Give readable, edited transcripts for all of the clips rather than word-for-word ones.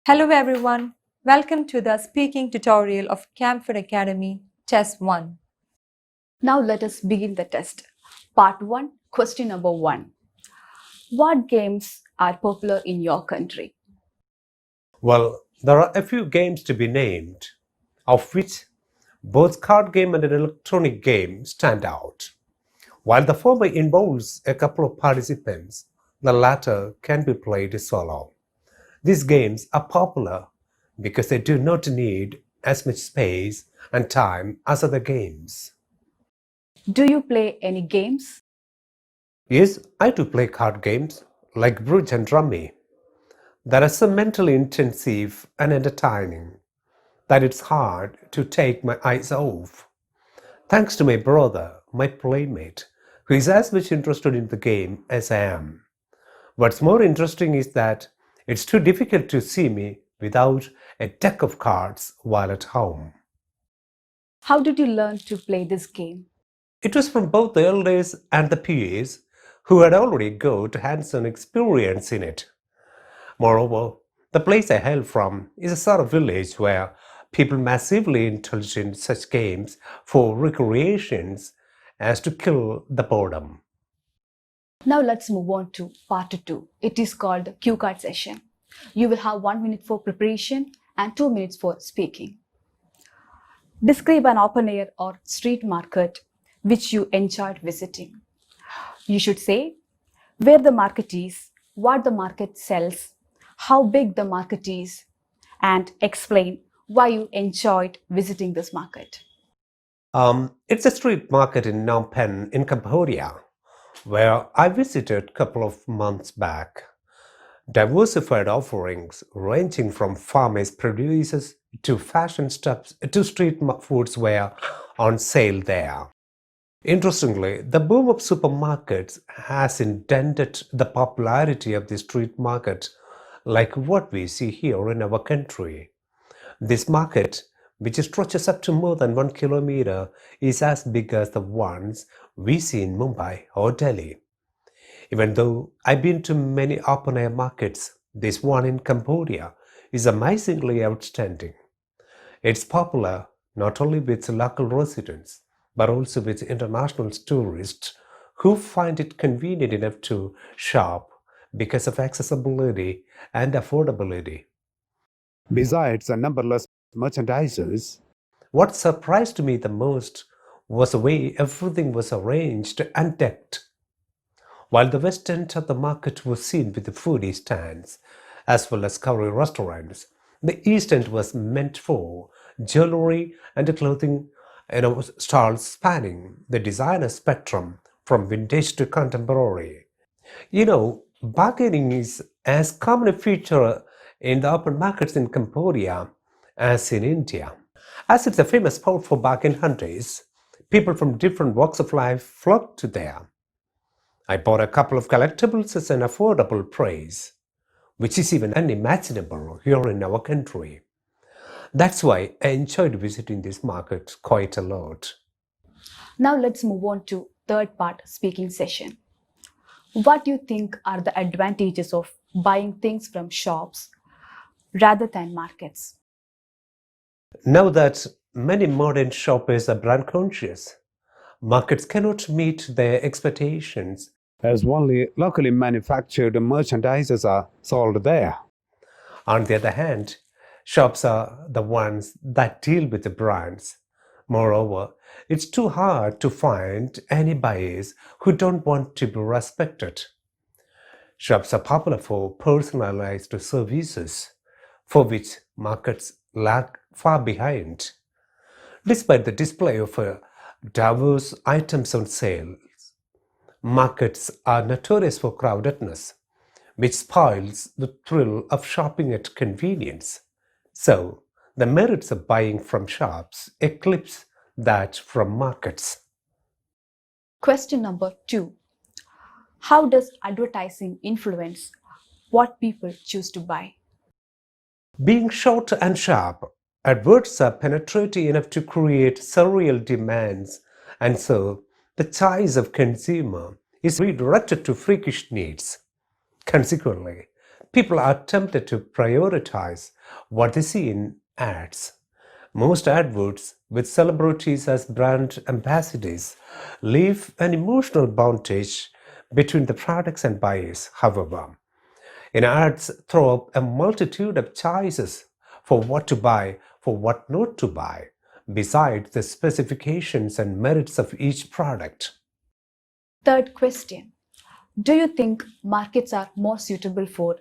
Hello everyone, welcome to the speaking tutorial of Camphor Academy Test 1. Now let us begin the test. Part 1, question number 1. What games are popular in your country? Well, there are a few games to be named, of which both card game and an electronic game stand out. While the former involves a couple of participants, the latter can be played solo. These games are popular because they do not need as much space and time as other games. Do you play any games? Yes, I do play card games like Bridge and Rummy. That are so mentally intensive and entertaining that it's hard to take my eyes off. Thanks to my brother, my playmate, who is as much interested in the game as I am. What's more interesting is that it's too difficult to see me without a deck of cards while at home. How did you learn to play this game? It was from both the elders and the peers who had already got hands-on experience in it. Moreover, the place I hail from is a sort of village where people massively indulge in such games for recreations as to kill the boredom. Now let's move on to part 2. It is called cue card session. You will have 1 minute for preparation and 2 minutes for speaking. Describe an open air or street market which you enjoyed visiting. You should say where the market is, what the market sells, how big the market is, and explain why you enjoyed visiting this market. It's a street market in Phnom Penh in Cambodia, where I visited a couple of months back. Diversified offerings ranging from farmers' produces to fashion stuffs to street foods were on sale there. Interestingly, the boom of supermarkets has indented the popularity of the street market like what we see here in our country. This market, which stretches up to more than 1 kilometer, is as big as the ones we see in Mumbai or Delhi. Even though I've been to many open-air markets, this one in Cambodia is amazingly outstanding. It's popular not only with local residents, but also with international tourists who find it convenient enough to shop because of accessibility and affordability. Besides the numberless merchandisers, what surprised me the most was the way everything was arranged and decked. While the west end of the market was seen with the foodie stands as well as curry restaurants, the east end was meant for jewelry and clothing stalls spanning the designer spectrum from vintage to contemporary. Bargaining is as common a feature in the open markets in Cambodia as in India. As it's a famous spot for bargain hunters, people from different walks of life flock to there. I bought a couple of collectibles at an affordable price, which is even unimaginable here in our country. That's why I enjoyed visiting this market quite a lot. Now let's move on to third part speaking session. What do you think are the advantages of buying things from shops rather than markets? Now that many modern shoppers are brand conscious, markets cannot meet their expectations as only locally manufactured merchandises are sold there. On the other hand, shops are the ones that deal with the brands. Moreover, it's too hard to find any buyers who don't want to be respected. Shops are popular for personalized services, for which markets lag far behind. Despite the display of diverse items on sale, markets are notorious for crowdedness, which spoils the thrill of shopping at convenience. So, the merits of buying from shops eclipse that from markets. Question number 2. How does advertising influence what people choose to buy? Being short and sharp, adverts are penetrating enough to create surreal demands, and so the choice of consumer is redirected to freakish needs. Consequently, People are tempted to prioritize what they see in ads. Most adverts with celebrities as brand ambassadors leave an emotional boundage between the products and buyers, however. In ads throw up a multitude of choices for what to buy, for what not to buy, besides the specifications and merits of each product. Third question. Do you think markets are more suitable for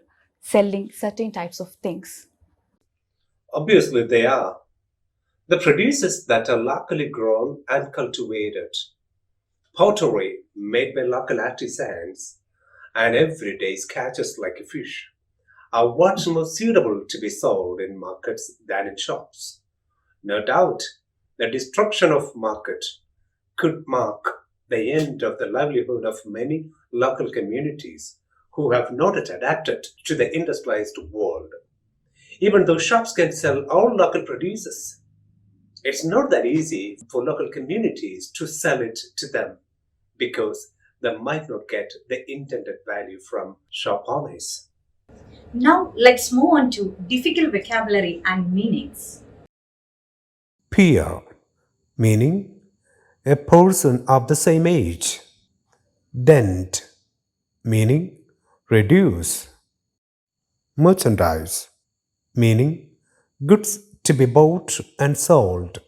selling certain types of things? Obviously, they are. The produces that are locally grown and cultivated, pottery made by local artisans, and everyday catches like a fish are much more suitable to be sold in markets than in shops. No doubt, the destruction of market could mark the end of the livelihood of many local communities who have not yet adapted to the industrialized world. Even though shops can sell all local produces, it's not that easy for local communities to sell it to them because they might not get the intended value from shop owners. Now let's move on to difficult vocabulary and meanings. Peer, meaning a person of the same age. Dent, meaning reduce. Merchandise, meaning goods to be bought and sold.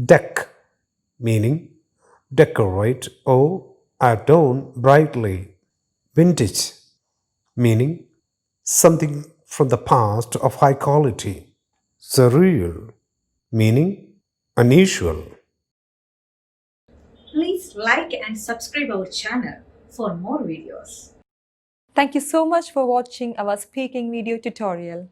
Deck, meaning decorate or adorn brightly. Vintage, meaning something from the past of high quality. Surreal, meaning unusual. Please like and subscribe our channel for more videos. Thank you so much for watching our speaking video tutorial.